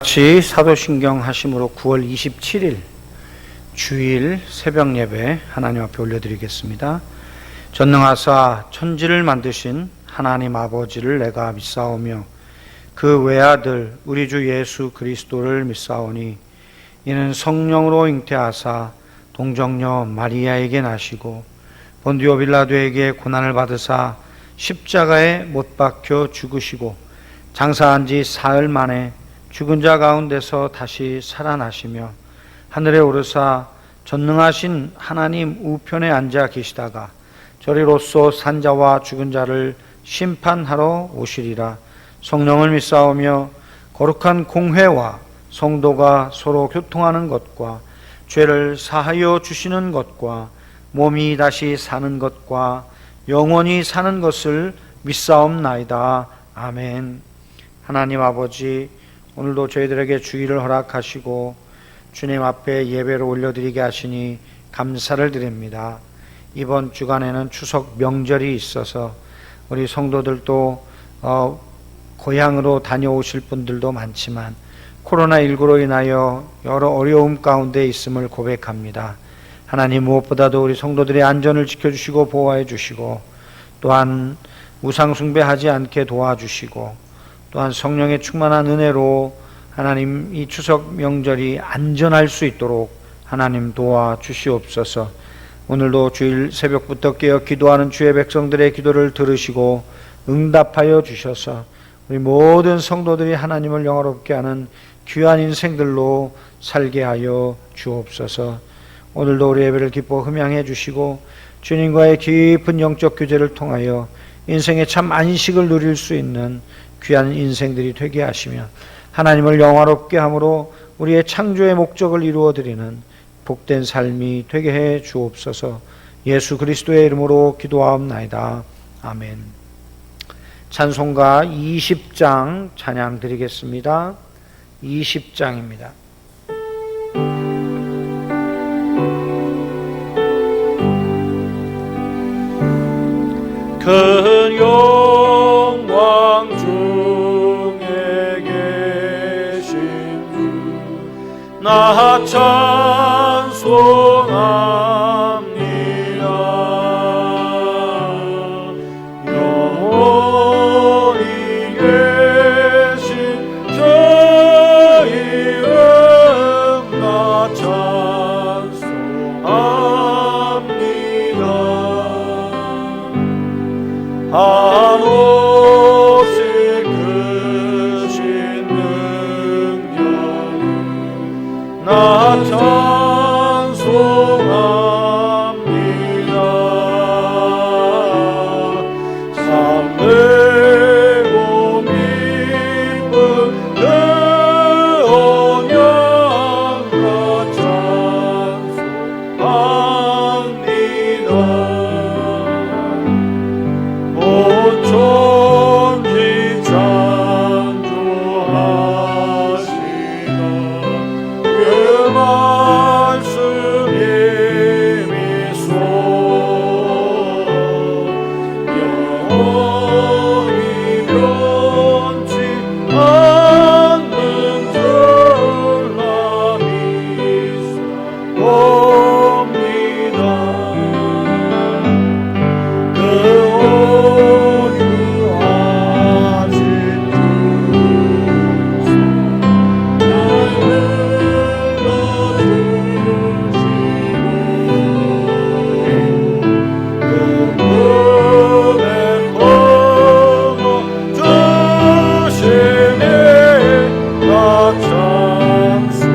같이 사도신경 하심으로 9월 27일 주일 새벽 예배 하나님 앞에 올려드리겠습니다. 전능하사 천지를 만드신 하나님 아버지를 내가 믿사오며 그 외아들 우리 주 예수 그리스도를 믿사오니 이는 성령으로 잉태하사 동정녀 마리아에게 나시고 본디오 빌라도에게 고난을 받으사 십자가에 못 박혀 죽으시고 장사한 지 사흘 만에 죽은 자 가운데서 다시 살아나시며 하늘에 오르사 전능하신 하나님 우편에 앉아 계시다가 저리로서 산자와 죽은 자를 심판하러 오시리라. 성령을 믿사오며 거룩한 공회와 성도가 서로 교통하는 것과 죄를 사하여 주시는 것과 몸이 다시 사는 것과 영원히 사는 것을 믿사옵나이다. 아멘. 하나님 아버지, 오늘도 저희들에게 주일을 허락하시고 주님 앞에 예배를 올려드리게 하시니 감사를 드립니다. 이번 주간에는 추석 명절이 있어서 우리 성도들도 고향으로 다녀오실 분들도 많지만 코로나19로 인하여 여러 어려움 가운데 있음을 고백합니다. 하나님, 무엇보다도 우리 성도들의 안전을 지켜주시고 보호해 주시고 또한 우상 숭배하지 않게 도와주시고 또한 성령의 충만한 은혜로 하나님 이 추석 명절이 안전할 수 있도록 하나님 도와주시옵소서. 오늘도 주일 새벽부터 깨어 기도하는 주의 백성들의 기도를 들으시고 응답하여 주셔서 우리 모든 성도들이 하나님을 영화롭게 하는 귀한 인생들로 살게 하여 주옵소서. 오늘도 우리 예배를 기뻐 흠양해 주시고 주님과의 깊은 영적 교제를 통하여 인생의 참 안식을 누릴 수 있는 귀한 인생들이 되게 하시며 하나님을 영화롭게 함으로 우리의 창조의 목적을 이루어드리는 복된 삶이 되게 해 주옵소서. 예수 그리스도의 이름으로 기도하옵나이다. 아멘. 찬송가 20장 찬양 드리겠습니다. 20장입니다. 큰 영광 중에 계신 주 나 찬송합니다. 영원히 계신 저희 이름 나 찬송합니다. 한없이 크신 능력을 나 찬송합니다. 참되고 기쁜 그 언약 나 찬송합니다. 온 천지 창조하시던 그 말씀이 미소 영원히 변치 않는 전람이 있사옵니다. 그 온유하신 주소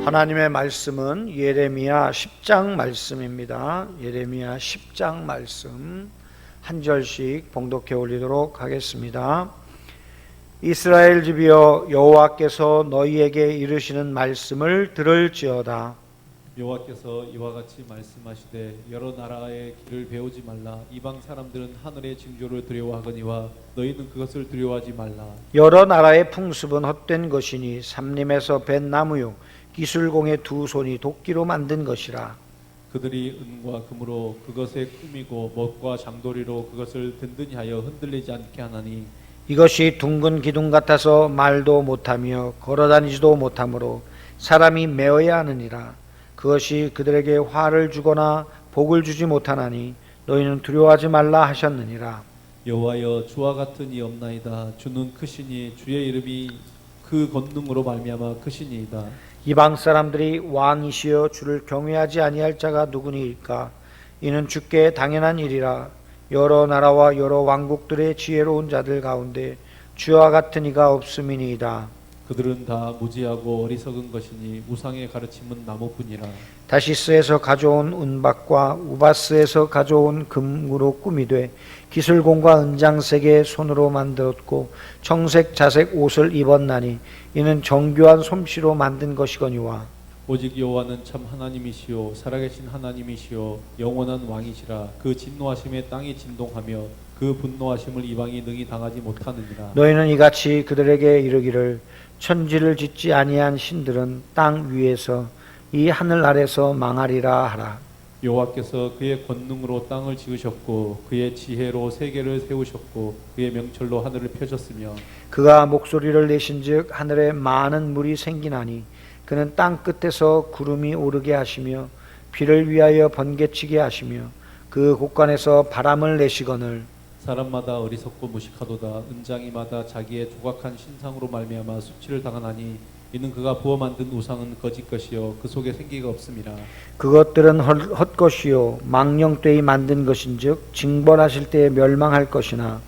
하나님의 말씀은 예레미야 10장 말씀입니다. 예레미야 10장 말씀 한 절씩 봉독해 올리도록 하겠습니다. 이스라엘 집이여, 여호와께서 너희에게 이르시는 말씀을 들을지어다. 여호와께서 이와 같이 말씀하시되 여러 나라의 길을 배우지 말라. 이방 사람들은 하늘의 징조를 두려워하거니와 너희는 그것을 두려워하지 말라. 여러 나라의 풍습은 헛된 것이니 삼림에서 벤 나무요 기술공의 두 손이 도끼로 만든 것이라. 그들이 은과 금으로 그것에 꾸미고 못과 장도리로 그것을 든든히 하여 흔들리지 않게 하나니 이것이 둥근 기둥 같아서 말도 못하며 걸어다니지도 못하므로 사람이 메어야 하느니라. 그것이 그들에게 화를 주거나 복을 주지 못하나니 너희는 두려워하지 말라 하셨느니라. 여호와여 주와 같은 이 없나이다. 주는 크시니 주의 이름이 그 권능으로 말미암아 크시니이다. 이방 사람들이 왕이시여 주를 경외하지 아니할 자가 누구니이까? 이는 주께 당연한 일이라. 여러 나라와 여러 왕국들의 지혜로운 자들 가운데 주와 같은 이가 없음이니이다. 그들은 다 무지하고 어리석은 것이니 우상의 가르침은 나무뿐이라. 다시스에서 가져온 은박과 우바스에서 가져온 금으로 꾸미되 기술공과 은장색의 손으로 만들었고 청색 자색 옷을 입었나니 이는 정교한 솜씨로 만든 것이거니와. 오직 여호와는 참 하나님이시요 살아계신 하나님이시요 영원한 왕이시라. 그 진노하심에 땅이 진동하며 그 분노하심을 이방이 능히 당하지 못하느니라. 너희는 이같이 그들에게 이르기를 천지를 짓지 아니한 신들은 땅 위에서 이 하늘 아래서 망하리라 하라. 여호와께서 그의 권능으로 땅을 지으셨고 그의 지혜로 세계를 세우셨고 그의 명철로 하늘을 펴셨으며 그가 목소리를 내신즉 하늘에 많은 물이 생기나니 그는 땅 끝에서 구름이 오르게 하시며 비를 위하여 번개치게 하시며 그 곳간에서 바람을 내시거늘 사람마다 어리석고 무식하도다. 은장이마다 자기의 조각한 신상으로 말미암아 수치를 당하나니 이는 그가 부어 만든 우상은 거짓 것이요 그 속에 생기가 없음이라. 그것들은 헛것이요 망령되이 만든 것인즉 징벌하실 때에 멸망할 것이나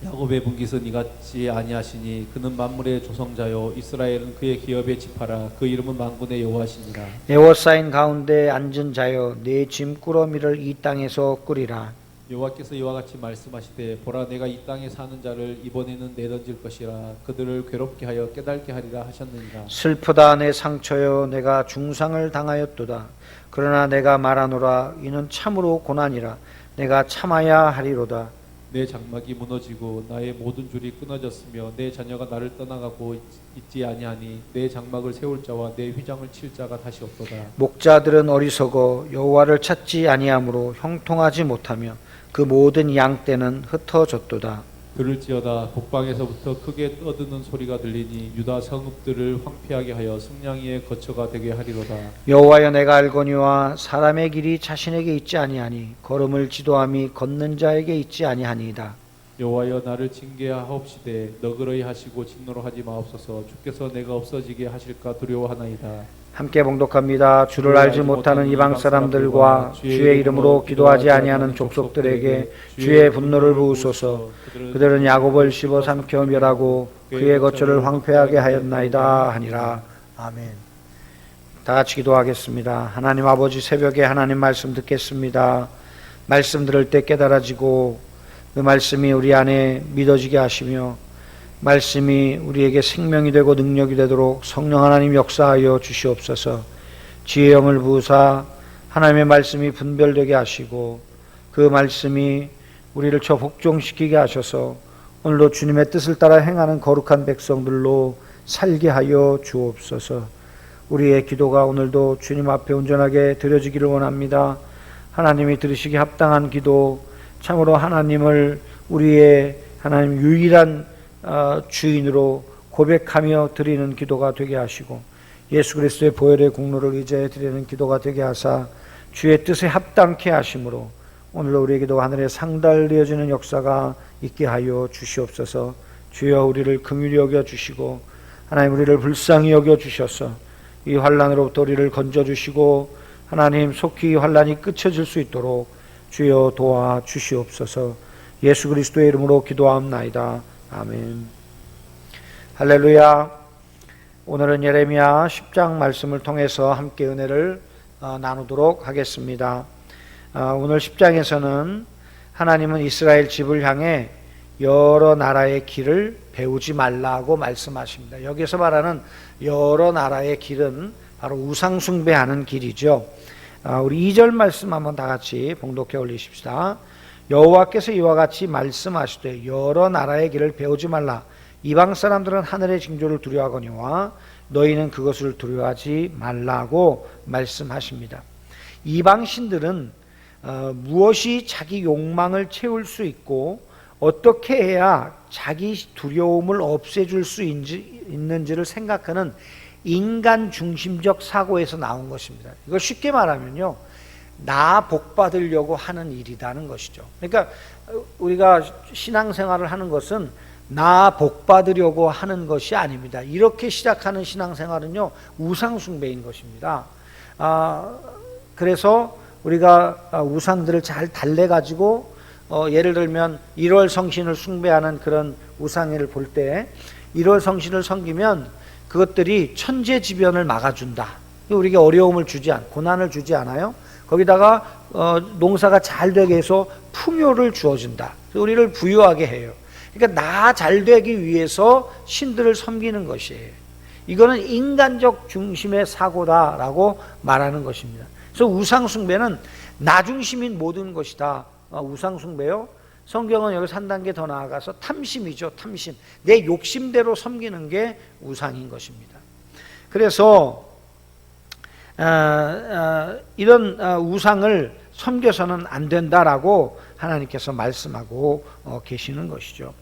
야곱의 분깃은 이같이 아니하시니 그는 만물의 조성자요 이스라엘은 그의 기업의 지파라. 그 이름은 만군의 여호와시니라. 에워싸인 가운데 앉은 자여 내 짐꾸러미를 이 땅에서 꾸리라. 여호와께서 이와 같이 말씀하시되 보라 내가 이 땅에 사는 자를 이번에는 내던질 것이라. 그들을 괴롭게 하여 깨닫게 하리라 하셨느니라. 슬프다 내 상처여 내가 중상을 당하였도다. 그러나 내가 말하노라 이는 참으로 고난이라. 내가 참아야 하리로다. 내 장막이 무너지고 나의 모든 줄이 끊어졌으며 내 자녀가 나를 떠나가고 있지 아니하니 내 장막을 세울 자와 내 휘장을 칠 자가 다시 없도다. 목자들은 어리석어 여호와를 찾지 아니하므로 형통하지 못하며 그 모든 양떼는 흩어졌도다. 들을지어다 북방에서부터 크게 떠드는 소리가 들리니 유다 성읍들을 황폐하게 하여 승냥이의 거처가 되게 하리로다. 여호와여 내가 알거니와 사람의 길이 자신에게 있지 아니하니 걸음을 지도함이 걷는 자에게 있지 아니하니이다. 여호와여 나를 징계하옵시되 너그러이 하시고 진노로 하지 마옵소서. 주께서 내가 없어지게 하실까 두려워하나이다. 함께 봉독합니다. 주를 알지 못하는 이방 사람들과 주의 이름으로 기도하지 아니하는 족속들에게 주의 분노를 부으소서. 그들은 야곱을 씹어 삼켜 멸하고 그의 거처를 황폐하게 하였나이다 하니라. 아멘. 다 같이 기도하겠습니다. 하나님 아버지, 새벽에 하나님 말씀 듣겠습니다. 말씀 들을 때 깨달아지고 그 말씀이 우리 안에 믿어지게 하시며 말씀이 우리에게 생명이 되고 능력이 되도록 성령 하나님 역사하여 주시옵소서. 지혜의 영을 부으사 하나님의 말씀이 분별되게 하시고 그 말씀이 우리를 저 복종시키게 하셔서 오늘도 주님의 뜻을 따라 행하는 거룩한 백성들로 살게 하여 주옵소서. 우리의 기도가 오늘도 주님 앞에 온전하게 드려지기를 원합니다. 하나님이 들으시기 합당한 기도, 참으로 하나님을 우리의 하나님 유일한 주인으로 고백하며 드리는 기도가 되게 하시고 예수 그리스도의 보혈의 공로를 의지해 드리는 기도가 되게 하사 주의 뜻에 합당케 하심으로 오늘도 우리에게도 하늘에 상달되어지는 역사가 있게 하여 주시옵소서. 주여 우리를 긍휼히 여겨 주시고 하나님 우리를 불쌍히 여겨 주셔서 이 환난으로부터 우리를 건져 주시고 하나님 속히 이 환난이 끝쳐질 수 있도록 주여 도와 주시옵소서. 예수 그리스도의 이름으로 기도하옵나이다. 아멘. 할렐루야. 오늘은 예레미야 10장 말씀을 통해서 함께 은혜를 나누도록 하겠습니다. 오늘 10장에서는 하나님은 이스라엘 집을 향해 여러 나라의 길을 배우지 말라고 말씀하십니다. 여기서 말하는 여러 나라의 길은 바로 우상 숭배하는 길이죠. 우리 2절 말씀 한번 다 같이 봉독해 올리십시다. 여호와께서 이와 같이 말씀하시되 여러 나라의 길을 배우지 말라. 이방 사람들은 하늘의 징조를 두려워하거니와 너희는 그것을 두려워하지 말라고 말씀하십니다. 이방 신들은 무엇이 자기 욕망을 채울 수 있고 어떻게 해야 자기 두려움을 없애줄 수 있는지를 생각하는 인간 중심적 사고에서 나온 것입니다. 이걸 쉽게 말하면요, 나 복 받으려고 하는 일이라는 것이죠. 그러니까 우리가 신앙생활을 하는 것은 나 복 받으려고 하는 것이 아닙니다. 이렇게 시작하는 신앙생활은요, 우상숭배인 것입니다. 그래서 우리가 우상들을 잘 달래가지고 예를 들면 1월 성신을 숭배하는 그런 우상회를 볼 때 1월 성신을 섬기면 그것들이 천재지변을 막아준다. 우리에게 어려움을 주지 고난을 주지 않아요. 거기다가 농사가 잘 되게 해서 풍요를 주어준다. 우리를 부유하게 해요. 그러니까 나 잘되기 위해서 신들을 섬기는 것이에요. 이거는 인간적 중심의 사고다라고 말하는 것입니다. 그래서 우상숭배는 나 중심인 모든 것이다. 우상숭배요. 성경은 여기서 한 단계 더 나아가서 탐심이죠. 탐심. 내 욕심대로 섬기는 게 우상인 것입니다. 그래서 이런 우상을 섬겨서는 안 된다라고 하나님께서 말씀하고 계시는 것이죠.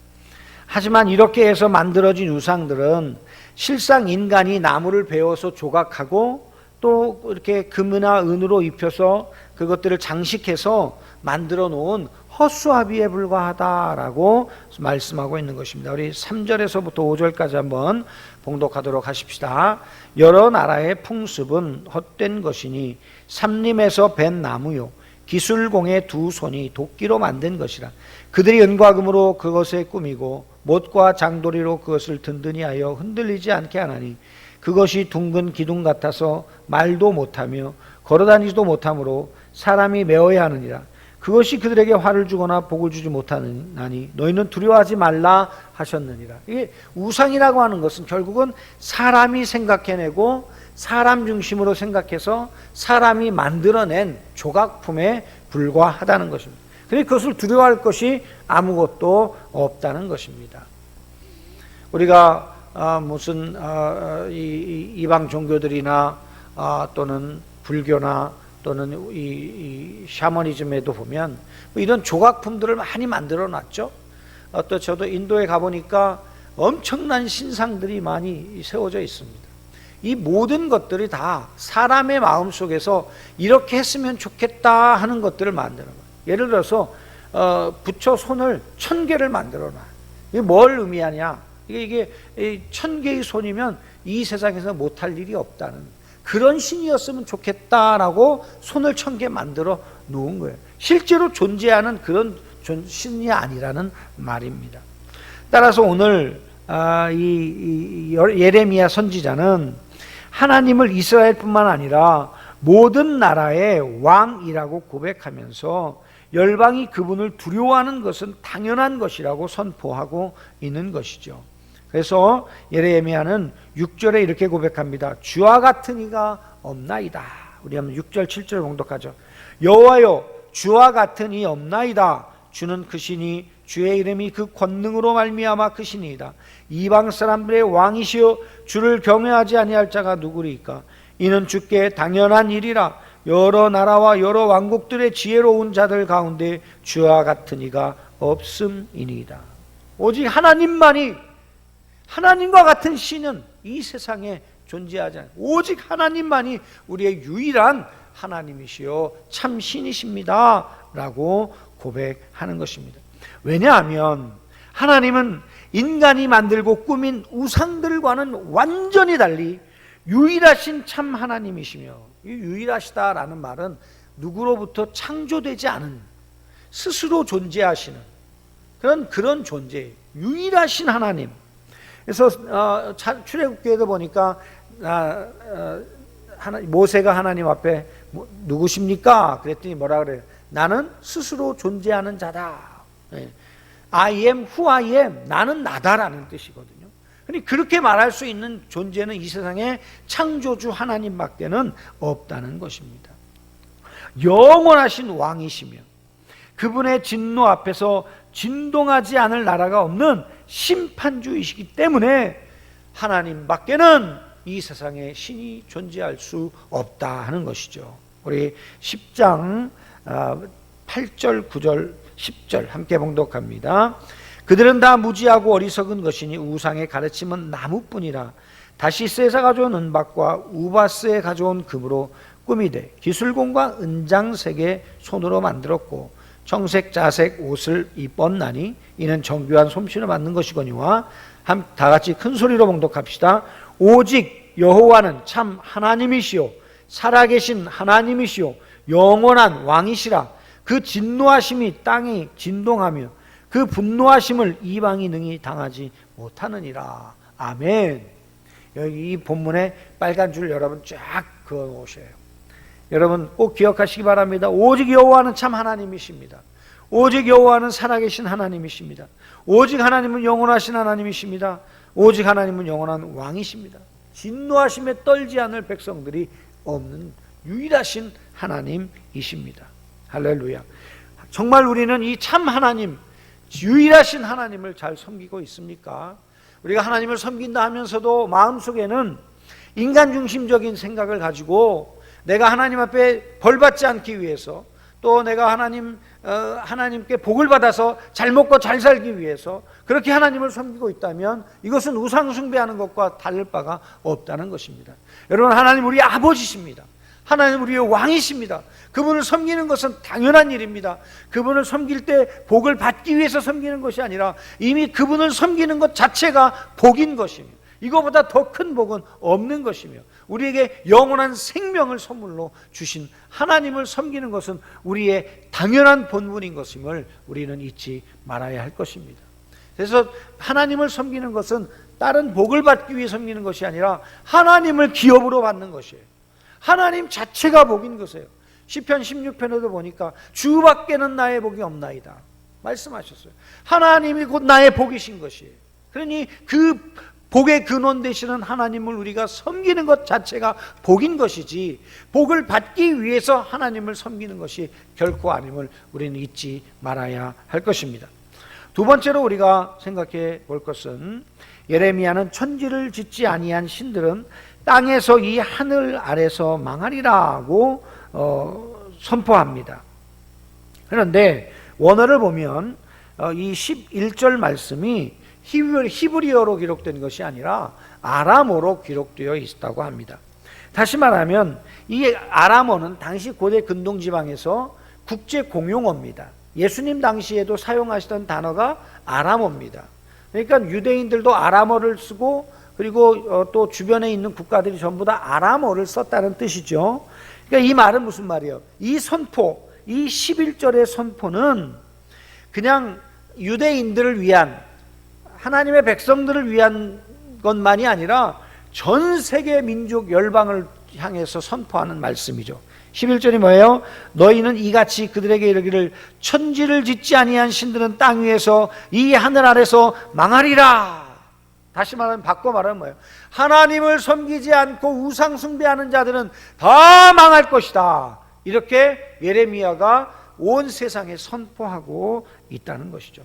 하지만 이렇게 해서 만들어진 우상들은 실상 인간이 나무를 베어서 조각하고 또 이렇게 금이나 은으로 입혀서 그것들을 장식해서 만들어 놓은 헛수아비에 불과하다라고 말씀하고 있는 것입니다. 우리 3절에서부터 5절까지 한번 봉독하도록 하십시다. 여러 나라의 풍습은 헛된 것이니 삼림에서 벤 나무요 기술공의 두 손이 도끼로 만든 것이라. 그들이 은과 금으로 그것에 꾸미고 못과 장도리로 그것을 든든히 하여 흔들리지 않게 하나니 그것이 둥근 기둥 같아서 말도 못하며 걸어다니지도 못하므로 사람이 메어야 하느니라. 그것이 그들에게 화를 주거나 복을 주지 못하느니 너희는 두려워하지 말라 하셨느니라. 이게 우상이라고 하는 것은 결국은 사람이 생각해내고 사람 중심으로 생각해서 사람이 만들어낸 조각품에 불과하다는 것입니다. 그러니까 그것을 두려워할 것이 아무것도 없다는 것입니다. 우리가 무슨 이방 종교들이나 또는 불교나 또는 이 샤머니즘에도 보면 이런 조각품들을 많이 만들어 놨죠. 또 저도 인도에 가보니까 엄청난 신상들이 많이 세워져 있습니다. 이 모든 것들이 다 사람의 마음속에서 이렇게 했으면 좋겠다 하는 것들을 만들어 놔요. 예를 들어서 부처 손을 1000개를 만들어 놔요. 이게 뭘 의미하냐? 이게 1000개의 손이면 이 세상에서 못할 일이 없다는, 그런 신이었으면 좋겠다라고 손을 1000개 만들어 놓은 거예요. 실제로 존재하는 그런 신이 아니라는 말입니다. 따라서 오늘 이 예레미야 선지자는 하나님을 이스라엘뿐만 아니라 모든 나라의 왕이라고 고백하면서 열방이 그분을 두려워하는 것은 당연한 것이라고 선포하고 있는 것이죠. 그래서 예레미야는 6절에 이렇게 고백합니다. 주와 같은 이가 없나이다. 우리 한번 6절 7절 봉독하죠. 여호와여 주와 같은 이 없나이다. 주는 그 신이 주의 이름이 그 권능으로 말미암아 그 신이다. 이방 사람들의 왕이시여 주를 경외하지 아니할 자가 누구리까? 이는 주께 당연한 일이라. 여러 나라와 여러 왕국들의 지혜로운 자들 가운데 주와 같은 이가 없음이니이다. 오직 하나님만이, 하나님과 같은 신은 이 세상에 존재하지 않아요. 오직 하나님만이 우리의 유일한 하나님이시요 참 신이십니다 라고 고백하는 것입니다. 왜냐하면 하나님은 인간이 만들고 꾸민 우상들과는 완전히 달리 유일하신 참 하나님이시며, 이 유일하시다라는 말은 누구로부터 창조되지 않은, 스스로 존재하시는 그런 존재예요. 유일하신 하나님. 그래서 출애굽기에도 보니까 모세가 하나님 앞에 누구십니까? 그랬더니 뭐라 그래요? 나는 스스로 존재하는 자다. I am who I am. 나는 나다라는 뜻이거든요. 그렇게 말할 수 있는 존재는 이 세상에 창조주 하나님밖에는 없다는 것입니다. 영원하신 왕이시며 그분의 진노 앞에서 진동하지 않을 나라가 없는 심판주이시기 때문에 하나님밖에는 이 세상에 신이 존재할 수 없다 하는 것이죠. 우리 10장 8절, 9절, 10절 함께 봉독합니다. 그들은 다 무지하고 어리석은 것이니 우상의 가르침은 나무뿐이라. 다시스에서 가져온 은박과 우바스에 가져온 금으로 꾸미되 기술공과 은장색의 손으로 만들었고 청색 자색 옷을 입었나니 이는 정교한 솜씨로 만든 것이거니와 다 같이 큰 소리로 봉독합시다. 오직 여호와는 참 하나님이시요 살아계신 하나님이시요 영원한 왕이시라. 그 진노하심이 땅이 진동하며 그 분노하심을 이방이 능히 당하지 못하느니라. 아멘. 여기 이 본문에 빨간 줄 여러분 쫙 그어 놓으셔요. 여러분 꼭 기억하시기 바랍니다. 오직 여호와는 참 하나님이십니다. 오직 여호와는 살아계신 하나님이십니다. 오직 하나님은 영원하신 하나님이십니다. 오직 하나님은 영원한 왕이십니다. 진노하심에 떨지 않을 백성들이 없는 유일하신 하나님이십니다. 할렐루야. 정말 우리는 이 참 하나님, 유일하신 하나님을 잘 섬기고 있습니까? 우리가 하나님을 섬긴다 하면서도 마음속에는 인간 중심적인 생각을 가지고 내가 하나님 앞에 벌받지 않기 위해서, 또 내가 하나님께 복을 받아서 잘 먹고 잘 살기 위해서 그렇게 하나님을 섬기고 있다면 이것은 우상 숭배하는 것과 다를 바가 없다는 것입니다. 여러분, 하나님 우리 아버지십니다. 하나님 우리의 왕이십니다. 그분을 섬기는 것은 당연한 일입니다. 그분을 섬길 때 복을 받기 위해서 섬기는 것이 아니라 이미 그분을 섬기는 것 자체가 복인 것이며 이거보다 더 큰 복은 없는 것이며 우리에게 영원한 생명을 선물로 주신 하나님을 섬기는 것은 우리의 당연한 본분인 것임을 우리는 잊지 말아야 할 것입니다. 그래서 하나님을 섬기는 것은 다른 복을 받기 위해 섬기는 것이 아니라 하나님을 기업으로 받는 것이에요. 하나님 자체가 복인 것이에요. 시편 16편에도 보니까 주밖에는 나의 복이 없나이다 말씀하셨어요. 하나님이 곧 나의 복이신 것이에요. 그러니 그 복의 근원 되시는 하나님을 우리가 섬기는 것 자체가 복인 것이지 복을 받기 위해서 하나님을 섬기는 것이 결코 아님을 우리는 잊지 말아야 할 것입니다. 두 번째로 우리가 생각해 볼 것은 예레미야는 천지를 짓지 아니한 신들은 땅에서 이 하늘 아래서 망하리라고 선포합니다. 그런데 원어를 보면 이 11절 말씀이 히브리어로 기록된 것이 아니라 아람어로 기록되어 있다고 합니다. 다시 말하면 이 아람어는 당시 고대 근동지방에서 국제 공용어입니다. 예수님 당시에도 사용하시던 단어가 아람어입니다. 그러니까 유대인들도 아람어를 쓰고 그리고 또 주변에 있는 국가들이 전부 다 아람어를 썼다는 뜻이죠. 그러니까 이 말은 무슨 말이에요? 이 선포, 이 11절의 선포는 그냥 유대인들을 위한, 하나님의 백성들을 위한 것만이 아니라 전 세계 민족 열방을 향해서 선포하는 말씀이죠. 11절이 뭐예요? 너희는 이같이 그들에게 이르기를 천지를 짓지 아니한 신들은 땅 위에서 이 하늘 아래서 망하리라. 다시 말하면, 바꿔 말하면 뭐예요? 하나님을 섬기지 않고 우상 숭배하는 자들은 다 망할 것이다. 이렇게 예레미야가 온 세상에 선포하고 있다는 것이죠.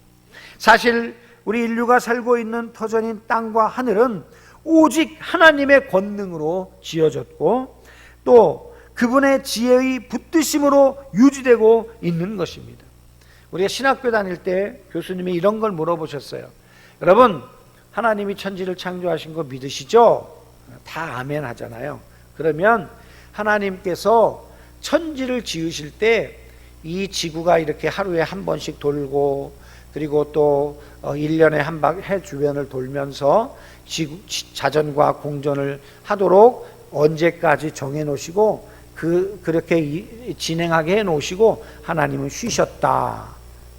사실 우리 인류가 살고 있는 터전인 땅과 하늘은 오직 하나님의 권능으로 지어졌고 또 그분의 지혜의 붙드심으로 유지되고 있는 것입니다. 우리가 신학교 다닐 때 교수님이 이런 걸 물어보셨어요. 여러분, 하나님이 천지를 창조하신 거 믿으시죠? 다 아멘 하잖아요. 그러면 하나님께서 천지를 지으실 때 이 지구가 이렇게 하루에 한 번씩 돌고 그리고 또 1년에 한 방 해 주변을 돌면서 자전과 공전을 하도록 언제까지 정해 놓으시고 그렇게 진행하게 해 놓으시고 하나님은 쉬셨다.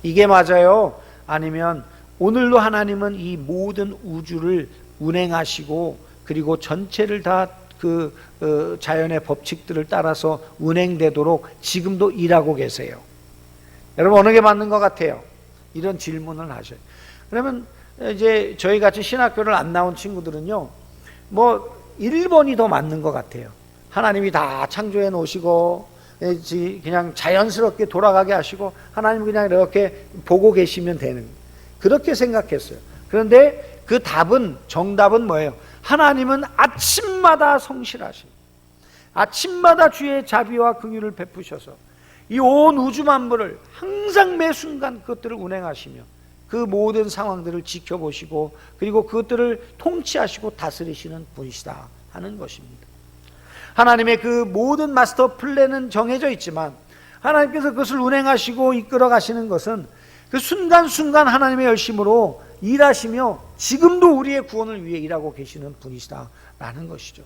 이게 맞아요? 아니면 오늘도 하나님은 이 모든 우주를 운행하시고 그리고 전체를 다 자연의 법칙들을 따라서 운행되도록 지금도 일하고 계세요. 여러분, 어느 게 맞는 것 같아요? 이런 질문을 하셔요. 그러면 이제 저희 같이 신학교를 안 나온 친구들은요, 뭐 1번이 더 맞는 것 같아요. 하나님이 다 창조해 놓으시고 그냥 자연스럽게 돌아가게 하시고 하나님 그냥 이렇게 보고 계시면 되는, 그렇게 생각했어요. 그런데 그 정답은 뭐예요? 하나님은 아침마다 성실하시고 아침마다 주의 자비와 긍휼을 베푸셔서 이 온 우주 만물을 항상 매 순간 그것들을 운행하시며 그 모든 상황들을 지켜보시고 그리고 그것들을 통치하시고 다스리시는 분이시다 하는 것입니다. 하나님의 그 모든 마스터 플랜은 정해져 있지만 하나님께서 그것을 운행하시고 이끌어 가시는 것은 그 순간순간 하나님의 열심으로 일하시며 지금도 우리의 구원을 위해 일하고 계시는 분이시다라는 것이죠.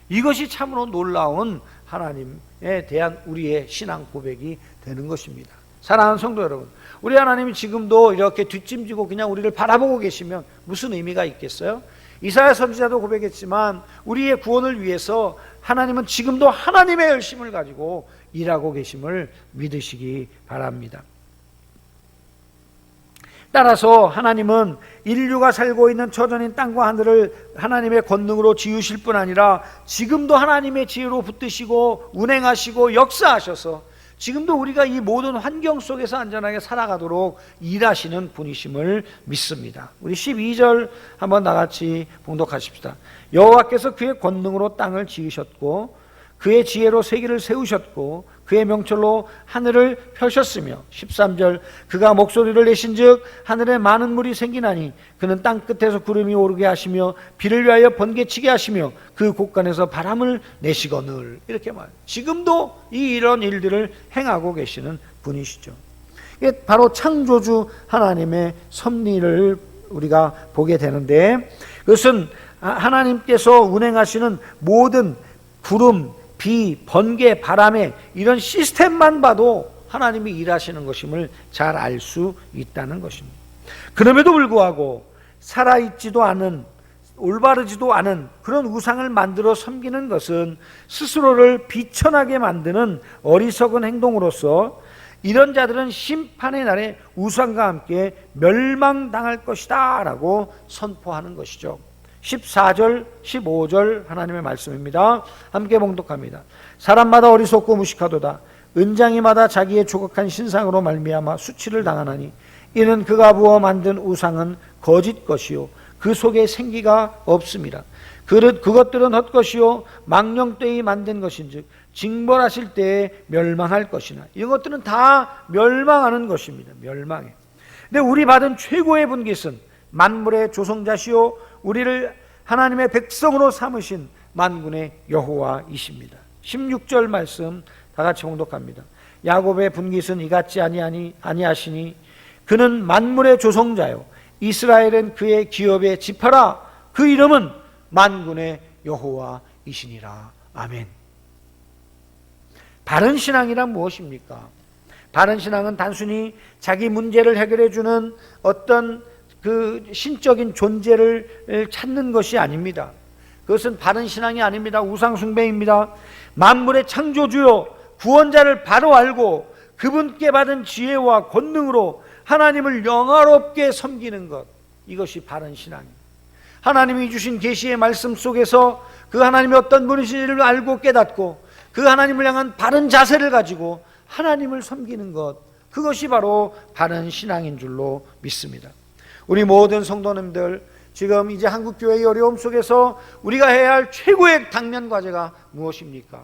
이것이 참으로 놀라운 하나님에 대한 우리의 신앙 고백이 되는 것입니다. 사랑하는 성도 여러분, 우리 하나님이 지금도 이렇게 뒷짐지고 그냥 우리를 바라보고 계시면 무슨 의미가 있겠어요? 이사야 선지자도 고백했지만 우리의 구원을 위해서 하나님은 지금도 하나님의 열심을 가지고 일하고 계심을 믿으시기 바랍니다. 따라서 하나님은 인류가 살고 있는 처전인 땅과 하늘을 하나님의 권능으로 지으실 뿐 아니라 지금도 하나님의 지혜로 붙드시고 운행하시고 역사하셔서 지금도 우리가 이 모든 환경 속에서 안전하게 살아가도록 일하시는 분이심을 믿습니다. 우리 12절 한번 나같이 봉독하십시다. 여호와께서 그의 권능으로 땅을 지으셨고 그의 지혜로 세계를 세우셨고 그의 명철로 하늘을 펴셨으며 13절 그가 목소리를 내신즉 하늘에 많은 물이 생기나니 그는 땅 끝에서 구름이 오르게 하시며 비를 위하여 번개치게 하시며 그 곳간에서 바람을 내시거늘 이렇게 말해요. 지금도 이런 일들을 행하고 계시는 분이시죠. 이게 바로 창조주 하나님의 섭리를 우리가 보게 되는데 그것은 하나님께서 운행하시는 모든 구름, 비, 번개, 바람에 이런 시스템만 봐도 하나님이 일하시는 것임을 잘 알 수 있다는 것입니다. 그럼에도 불구하고 살아있지도 않은 올바르지도 않은 그런 우상을 만들어 섬기는 것은 스스로를 비천하게 만드는 어리석은 행동으로서 이런 자들은 심판의 날에 우상과 함께 멸망당할 것이다 라고 선포하는 것이죠. 14절, 15절 하나님의 말씀입니다. 함께 봉독합니다. 사람마다 어리석고 무식하도다. 은장이마다 자기의 조각한 신상으로 말미암아 수치를 당하나니 이는 그가 부어 만든 우상은 거짓 것이요 그 속에 생기가 없습니다. 그것들은 헛것이요 망령되이 만든 것인즉 징벌하실 때에 멸망할 것이나 이것들은 다 멸망하는 것입니다. 멸망해. 근데 우리 받은 최고의 분깃은 만물의 조성자시요 우리를 하나님의 백성으로 삼으신 만군의 여호와이십니다. 16절 말씀 다 같이 봉독합니다. 야곱의 분깃은 이같지 아니하시니 그는 만물의 조성자요 이스라엘은 그의 기업의 지파라 그 이름은 만군의 여호와이시니라. 아멘. 바른 신앙이란 무엇입니까? 바른 신앙은 단순히 자기 문제를 해결해 주는 어떤 그 신적인 존재를 찾는 것이 아닙니다. 그것은 바른 신앙이 아닙니다. 우상 숭배입니다. 만물의 창조주요 구원자를 바로 알고 그분께 받은 지혜와 권능으로 하나님을 영화롭게 섬기는 것, 이것이 바른 신앙입니다. 하나님이 주신 계시의 말씀 속에서 그 하나님이 어떤 분이신지를 알고 깨닫고 그 하나님을 향한 바른 자세를 가지고 하나님을 섬기는 것, 그것이 바로 바른 신앙인 줄로 믿습니다. 우리 모든 성도님들, 지금 이제 한국교회의 어려움 속에서 우리가 해야 할 최고의 당면 과제가 무엇입니까?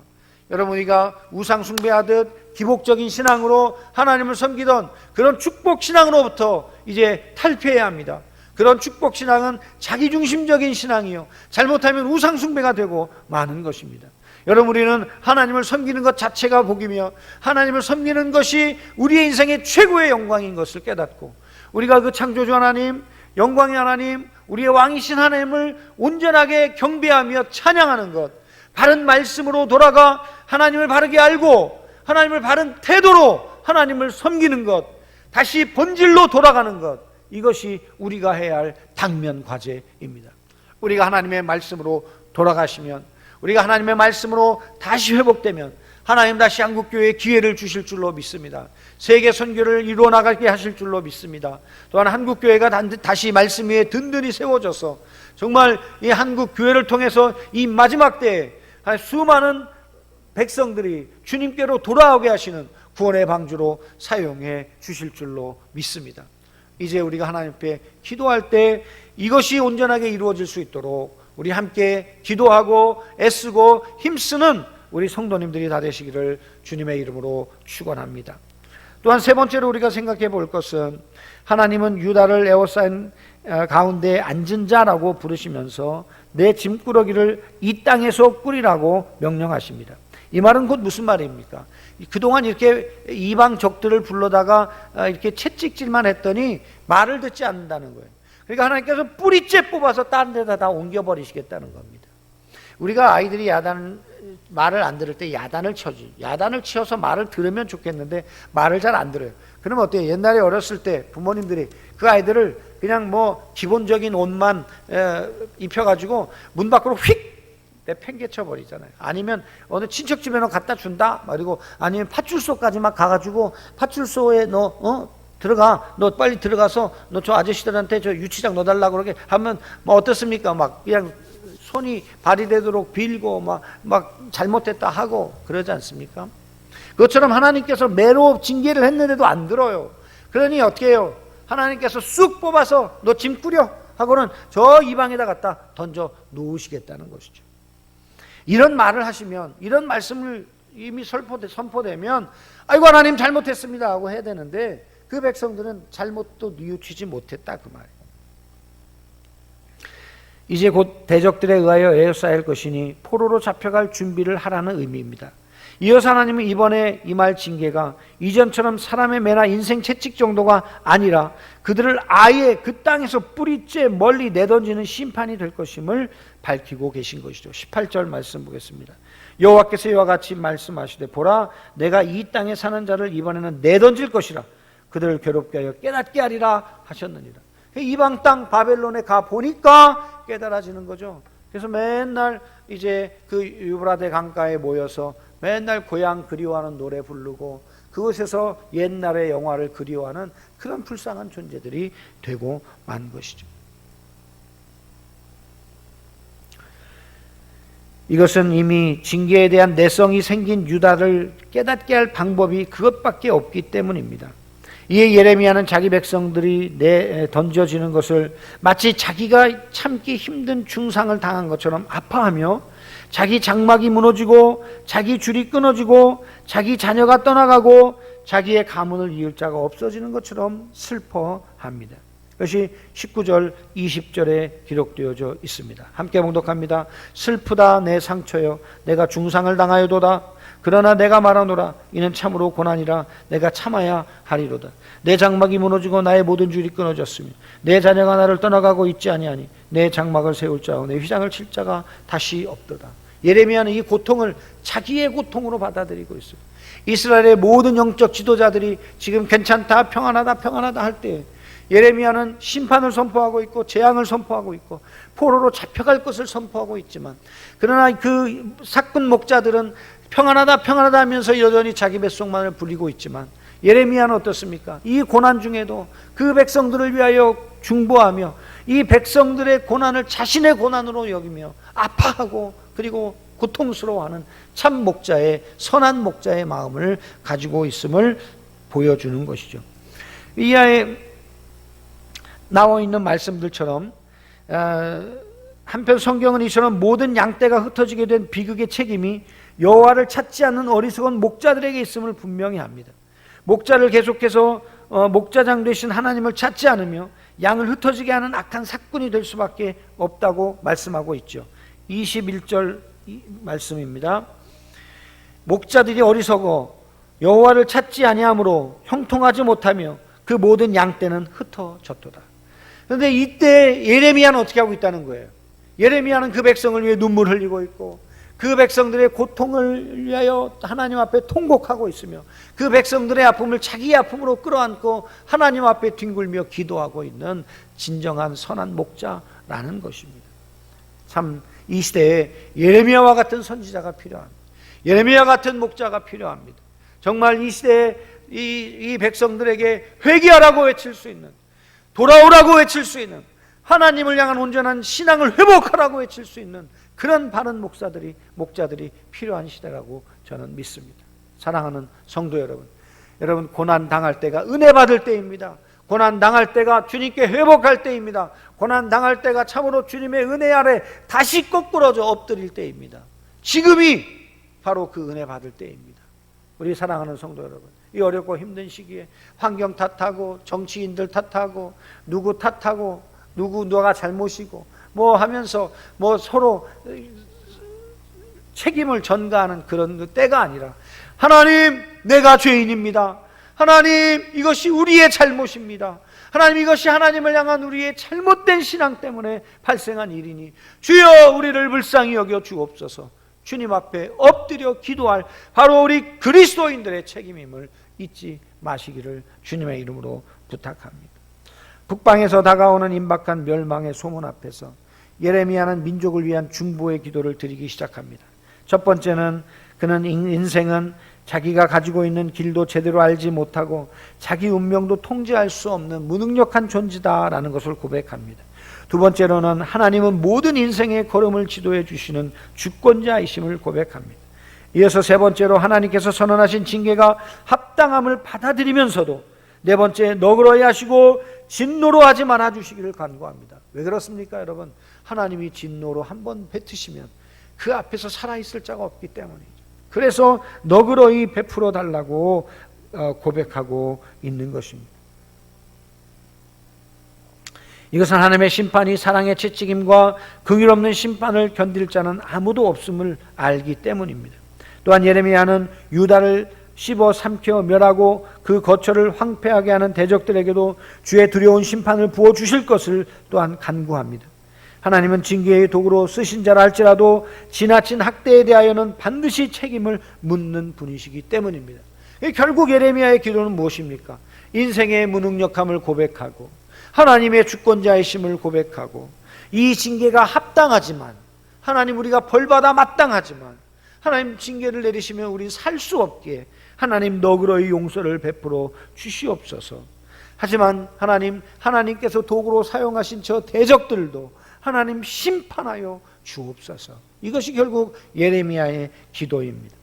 여러분, 우리가 우상 숭배하듯 기복적인 신앙으로 하나님을 섬기던 그런 축복 신앙으로부터 이제 탈피해야 합니다. 그런 축복 신앙은 자기중심적인 신앙이요, 잘못하면 우상 숭배가 되고 마는 것입니다. 여러분, 우리는 하나님을 섬기는 것 자체가 복이며 하나님을 섬기는 것이 우리의 인생의 최고의 영광인 것을 깨닫고 우리가 그 창조주 하나님, 영광의 하나님, 우리의 왕이신 하나님을 온전하게 경배하며 찬양하는 것, 바른 말씀으로 돌아가 하나님을 바르게 알고 하나님을 바른 태도로 하나님을 섬기는 것, 다시 본질로 돌아가는 것, 이것이 우리가 해야 할 당면 과제입니다. 우리가 하나님의 말씀으로 돌아가시면, 우리가 하나님의 말씀으로 다시 회복되면 하나님 다시 한국교회에 기회를 주실 줄로 믿습니다. 세계 선교를 이루어 나가게 하실 줄로 믿습니다. 또한 한국교회가 다시 말씀 위에 든든히 세워져서 정말 이 한국교회를 통해서 이 마지막 때에 수많은 백성들이 주님께로 돌아오게 하시는 구원의 방주로 사용해 주실 줄로 믿습니다. 이제 우리가 하나님 앞에 기도할 때 이것이 온전하게 이루어질 수 있도록 우리 함께 기도하고 애쓰고 힘쓰는 우리 성도님들이 다 되시기를 주님의 이름으로 축원합니다. 또한 세 번째로 우리가 생각해 볼 것은 하나님은 유다를 에워싼 가운데 앉은 자라고 부르시면서 내 짐꾸러기를 이 땅에서 꾸리라고 명령하십니다. 이 말은 곧 무슨 말입니까? 그동안 이렇게 이방 적들을 불러다가 이렇게 채찍질만 했더니 말을 듣지 않는다는 거예요. 그러니까 하나님께서 뿌리째 뽑아서 다른 데다 다 옮겨버리시겠다는 겁니다. 우리가 아이들이 말을 안 들을 때 야단을 쳐지. 야단을 치어서 말을 들으면 좋겠는데 말을 잘 안 들어요. 그러면 어때요? 옛날에 어렸을 때 부모님들이 그 아이들을 그냥 뭐 기본적인 옷만 입혀가지고 문 밖으로 휙 내팽개쳐 버리잖아요. 아니면 어느 친척 집에 너 갖다 준다 그리고 아니면 파출소까지 막 가가지고 파출소에 너 들어가, 너 빨리 들어가서 너 저 아저씨들한테 저 유치장 넣어달라고 그러게 하면 뭐 어떻습니까? 막 그냥 손이 발이 되도록 빌고 막 잘못했다 하고 그러지 않습니까? 그것처럼 하나님께서 매로 징계를 했는데도 안 들어요. 그러니 어떻게 해요? 하나님께서 쑥 뽑아서 너 짐 꾸려 하고는 저 이방에다 갖다 던져 놓으시겠다는 것이죠. 이런 말을 하시면, 이런 말씀을 이미 선포되면 아이고 하나님 잘못했습니다 하고 해야 되는데 그 백성들은 잘못도 뉘우치지 못했다 그 말이에요. 이제 곧 대적들에 의하여 에워싸일 것이니 포로로 잡혀갈 준비를 하라는 의미입니다. 이어서 하나님은 이번에 임할 징계가 이전처럼 사람의 매나 인생 채찍 정도가 아니라 그들을 아예 그 땅에서 뿌리째 멀리 내던지는 심판이 될 것임을 밝히고 계신 것이죠. 18절 말씀 보겠습니다. 여호와께서 이와 같이 말씀하시되 보라 내가 이 땅에 사는 자를 이번에는 내던질 것이라 그들을 괴롭게 하여 깨닫게 하리라 하셨느니라. 이방 땅 바벨론에 가 보니까 깨달아지는 거죠. 그래서 맨날 이제 그 유브라데 강가에 모여서 맨날 고향 그리워하는 노래 부르고 그곳에서 옛날의 영화를 그리워하는 그런 불쌍한 존재들이 되고 만 것이죠. 이것은 이미 징계에 대한 내성이 생긴 유다를 깨닫게 할 방법이 그것밖에 없기 때문입니다. 이에 예레미야는 자기 백성들이 던져지는 것을 마치 자기가 참기 힘든 중상을 당한 것처럼 아파하며 자기 장막이 무너지고 자기 줄이 끊어지고 자기 자녀가 떠나가고 자기의 가문을 이을 자가 없어지는 것처럼 슬퍼합니다. 그것이 19절 20절에 기록되어져 있습니다. 함께 봉독합니다. 슬프다 내 상처여 내가 중상을 당하여도다. 그러나 내가 말하노라 이는 참으로 고난이라 내가 참아야 하리로다. 내 장막이 무너지고 나의 모든 줄이 끊어졌으며 내 자녀가 나를 떠나가고 있지 아니하니 내 장막을 세울 자와 내 휘장을 칠 자가 다시 없도다. 예레미야는 이 고통을 자기의 고통으로 받아들이고 있어요. 이스라엘의 모든 영적 지도자들이 지금 괜찮다 평안하다 할 때 예레미야는 심판을 선포하고 있고 재앙을 선포하고 있고 포로로 잡혀갈 것을 선포하고 있지만 그러나 그 사꾼 목자들은 평안하다 하면서 여전히 자기 뱃속만을 부리고 있지만 예레미야는 어떻습니까? 이 고난 중에도 그 백성들을 위하여 중보하며 이 백성들의 고난을 자신의 고난으로 여기며 아파하고 그리고 고통스러워하는 참 목자의 선한 목자의 마음을 가지고 있음을 보여주는 것이죠. 이하에 나와 있는 말씀들처럼 한편 성경은 이처럼 모든 양떼가 흩어지게 된 비극의 책임이 여호와를 찾지 않는 어리석은 목자들에게 있음을 분명히 합니다. 목자를 계속해서 목자장 되신 하나님을 찾지 않으며 양을 흩어지게 하는 악한 사꾼이 될 수밖에 없다고 말씀하고 있죠. 21절 말씀입니다. 목자들이 어리석어 여호와를 찾지 아니하므로 형통하지 못하며 그 모든 양떼는 흩어졌도다. 그런데 이때 예레미야는 어떻게 하고 있다는 거예요? 예레미야는 그 백성을 위해 눈물 흘리고 있고 그 백성들의 고통을 위하여 하나님 앞에 통곡하고 있으며 그 백성들의 아픔을 자기의 아픔으로 끌어안고 하나님 앞에 뒹굴며 기도하고 있는 진정한 선한 목자라는 것입니다. 참 이 시대에 예레미야와 같은 선지자가 필요합니다. 예레미야 같은 목자가 필요합니다. 정말 이 시대에 이 백성들에게 회개하라고 외칠 수 있는, 돌아오라고 외칠 수 있는, 하나님을 향한 온전한 신앙을 회복하라고 외칠 수 있는 그런 바른 목자들이 필요한 시대라고 저는 믿습니다. 사랑하는 성도 여러분 고난 당할 때가 은혜 받을 때입니다. 고난 당할 때가 주님께 회복할 때입니다. 고난 당할 때가 참으로 주님의 은혜 아래 다시 거꾸러져 엎드릴 때입니다. 지금이 바로 그 은혜 받을 때입니다. 우리 사랑하는 성도 여러분, 이 어렵고 힘든 시기에 환경 탓하고 정치인들 탓하고 누구 탓하고 누가 잘못이고 뭐 하면서 뭐 서로 책임을 전가하는 그런 때가 아니라, 하나님, 내가 죄인입니다. 하나님, 이것이 우리의 잘못입니다. 하나님, 이것이 하나님을 향한 우리의 잘못된 신앙 때문에 발생한 일이니 주여 우리를 불쌍히 여겨 주옵소서. 주님 앞에 엎드려 기도할 바로 우리 그리스도인들의 책임임을 잊지 마시기를 주님의 이름으로 부탁합니다. 북방에서 다가오는 임박한 멸망의 소문 앞에서 예레미야는 민족을 위한 중보의 기도를 드리기 시작합니다. 첫 번째는 그는 인생은 자기가 가지고 있는 길도 제대로 알지 못하고 자기 운명도 통제할 수 없는 무능력한 존재다라는 것을 고백합니다. 두 번째로는 하나님은 모든 인생의 걸음을 지도해 주시는 주권자이심을 고백합니다. 이어서 세 번째로 하나님께서 선언하신 징계가 합당함을 받아들이면서도 네 번째, 너그러이 하시고 진노로 하지 말아 주시기를 간구합니다. 왜 그렇습니까, 여러분? 하나님이 진노로 한번 뱉으시면 그 앞에서 살아있을 자가 없기 때문이죠. 그래서 너그러이 베풀어 달라고 고백하고 있는 것입니다. 이것은 하나님의 심판이 사랑의 채찍임과 긍휼 없는 심판을 견딜 자는 아무도 없음을 알기 때문입니다. 또한 예레미야는 유다를 씹어 삼켜 멸하고 그 거처를 황폐하게 하는 대적들에게도 주의 두려운 심판을 부어주실 것을 또한 간구합니다. 하나님은 징계의 도구로 쓰신 자라 할지라도 지나친 학대에 대하여는 반드시 책임을 묻는 분이시기 때문입니다. 결국 예레미야의 기도는 무엇입니까? 인생의 무능력함을 고백하고 하나님의 주권자이심을 고백하고 이 징계가 합당하지만, 하나님, 우리가 벌받아 마땅하지만 하나님 징계를 내리시면 우리 살 수 없기에 하나님 너그러이 용서를 베풀어 주시옵소서. 하지만 하나님께서 도구로 사용하신 저 대적들도 하나님 심판하여 주옵소서. 이것이 결국 예레미야의 기도입니다.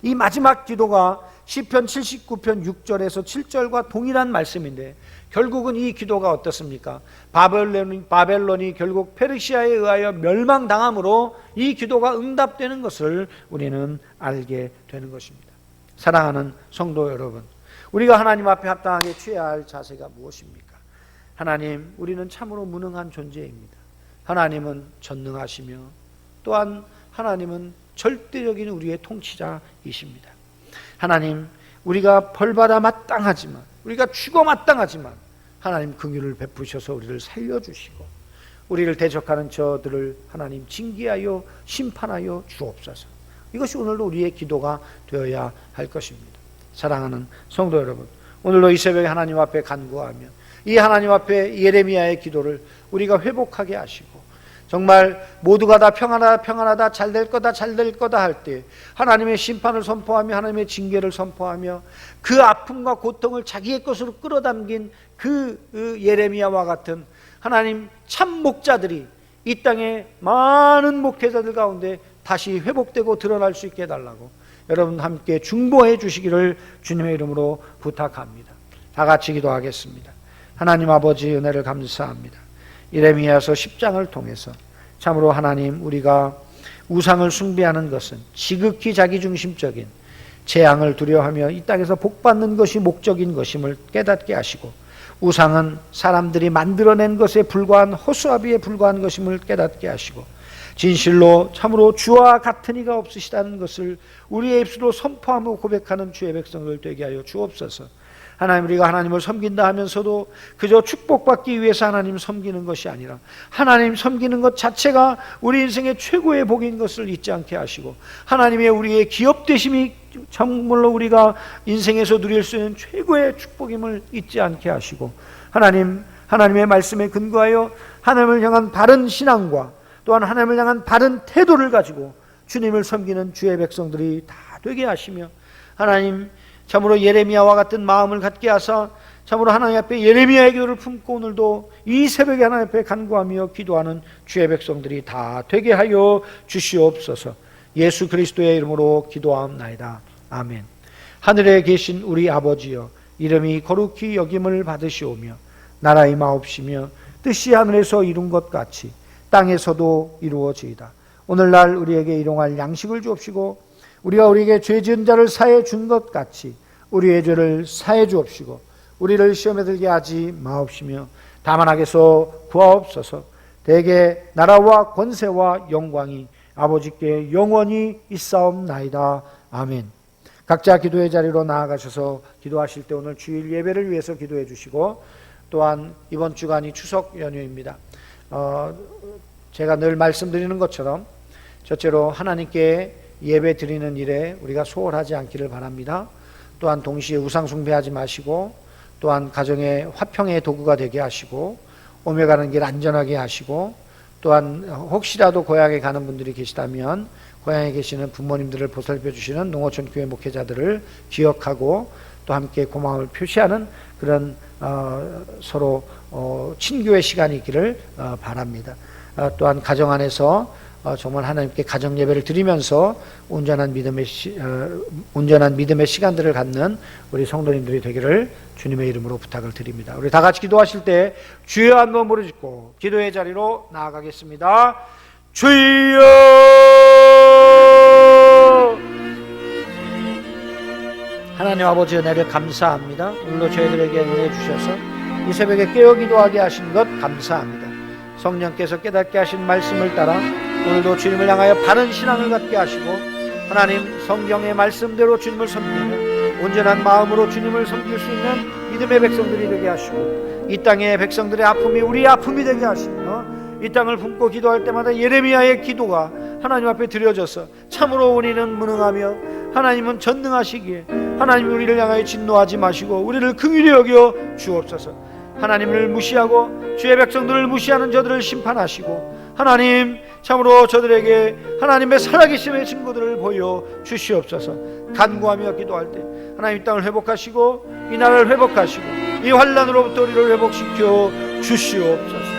이 마지막 기도가 시편 79편 6절에서 7절과 동일한 말씀인데, 결국은 이 기도가 어떻습니까? 바벨론이 결국 페르시아에 의하여 멸망당함으로 이 기도가 응답되는 것을 우리는 알게 되는 것입니다. 사랑하는 성도 여러분, 우리가 하나님 앞에 합당하게 취해야 할 자세가 무엇입니까? 하나님, 우리는 참으로 무능한 존재입니다. 하나님은 전능하시며 또한 하나님은 절대적인 우리의 통치자이십니다. 하나님, 우리가 벌받아 마땅하지만, 우리가 죽어 마땅하지만 하나님 긍휼을 베푸셔서 우리를 살려주시고 우리를 대적하는 저들을 하나님 징계하여 심판하여 주옵소서. 이것이 오늘도 우리의 기도가 되어야 할 것입니다. 사랑하는 성도 여러분, 오늘도 이 새벽에 하나님 앞에 간구하며 이 하나님 앞에 예레미야의 기도를 우리가 회복하게 하시고, 정말 모두가 다 평안하다 잘 될 거다 할 때 하나님의 심판을 선포하며 하나님의 징계를 선포하며 그 아픔과 고통을 자기의 것으로 끌어당긴 그 예레미야와 같은 하나님 참 목자들이 이 땅에 많은 목회자들 가운데 다시 회복되고 드러날 수 있게 해달라고 여러분 함께 중보해 주시기를 주님의 이름으로 부탁합니다. 다 같이 기도하겠습니다. 하나님 아버지, 은혜를 감사합니다. 예레미야서 10장을 통해서 참으로 하나님, 우리가 우상을 숭배하는 것은 지극히 자기중심적인 재앙을 두려워하며 이 땅에서 복받는 것이 목적인 것임을 깨닫게 하시고, 우상은 사람들이 만들어낸 것에 불과한 허수아비에 불과한 것임을 깨닫게 하시고, 진실로 참으로 주와 같은 이가 없으시다는 것을 우리의 입술로 선포하며 고백하는 주의 백성들 되게 하여 주옵소서. 하나님, 우리가 하나님을 섬긴다 하면서도 그저 축복받기 위해서 하나님 섬기는 것이 아니라 하나님 섬기는 것 자체가 우리 인생의 최고의 복인 것을 잊지 않게 하시고, 하나님의 우리의 기업되심이 정말로 우리가 인생에서 누릴 수 있는 최고의 축복임을 잊지 않게 하시고, 하나님의 말씀에 근거하여 하나님을 향한 바른 신앙과 또한 하나님을 향한 바른 태도를 가지고 주님을 섬기는 주의 백성들이 다 되게 하시며, 하나님 참으로 예레미야와 같은 마음을 갖게 하사 참으로 하나님 앞에 예레미야의 기도를 품고 오늘도 이 새벽에 하나님 앞에 간구하며 기도하는 주의 백성들이 다 되게 하여 주시옵소서. 예수 그리스도의 이름으로 기도하옵나이다. 아멘. 하늘에 계신 우리 아버지여, 이름이 거룩히 여김을 받으시오며 나라의 마옵시며 뜻이 하늘에서 이룬 것 같이 땅에서도 이루어지이다. 오늘날 우리에게 일용할 양식을 주옵시고 우리가 우리에게 죄 지은 자를 사해 준 것 같이 우리의 죄를 사해 주옵시고 우리를 시험에 들게 하지 마옵시며 다만 악에서 구하옵소서. 대개 나라와 권세와 영광이 아버지께 영원히 있사옵나이다. 아멘. 각자 기도의 자리로 나아가셔서 기도하실 때 오늘 주일 예배를 위해서 기도해 주시고 또한 이번 주간이 추석 연휴입니다. 제가 늘 말씀드리는 것처럼 첫째로 하나님께 예배 드리는 일에 우리가 소홀하지 않기를 바랍니다. 또한 동시에 우상 숭배하지 마시고 또한 가정의 화평의 도구가 되게 하시고 오며 가는 길 안전하게 하시고 또한 혹시라도 고향에 가는 분들이 계시다면 고향에 계시는 부모님들을 보살펴 주시는 농어촌 교회 목회자들을 기억하고 또 함께 고마움을 표시하는 그런 서로 친교의 시간이 있기를 바랍니다. 또한 가정 안에서 정말 하나님께 가정 예배를 드리면서 온전한 믿음의 시간들을 갖는 우리 성도님들이 되기를 주님의 이름으로 부탁을 드립니다. 우리 다 같이 기도하실 때 주여 한번 부르짖고 기도의 자리로 나아가겠습니다. 주여! 하나님 아버지 은혜를 감사합니다. 오늘도 저희들에게 은혜 주셔서 이 새벽에 깨어 기도하게 하신 것 감사합니다. 성령께서 깨닫게 하신 말씀을 따라 오늘도 주님을 향하여 바른 신앙을 갖게 하시고 하나님 성경의 말씀대로 주님을 섬기는 온전한 마음으로 주님을 섬길 수 있는 믿음의 백성들이 되게 하시고 이 땅의 백성들의 아픔이 우리의 아픔이 되게 하시며 이 땅을 품고 기도할 때마다 예레미야의 기도가 하나님 앞에 드려져서 참으로 우리는 무능하며 하나님은 전능하시기에 하나님 우리를 향하여 진노하지 마시고 우리를 긍휼히 여겨 주옵소서. 하나님을 무시하고 주의 백성들을 무시하는 저들을 심판하시고 하나님 참으로 저들에게 하나님의 살아계심의 증거들을 보여 주시옵소서. 간구하며 기도할 때 하나님 이 땅을 회복하시고 이 나라를 회복하시고 이 환난으로부터 우리를 회복시켜 주시옵소서.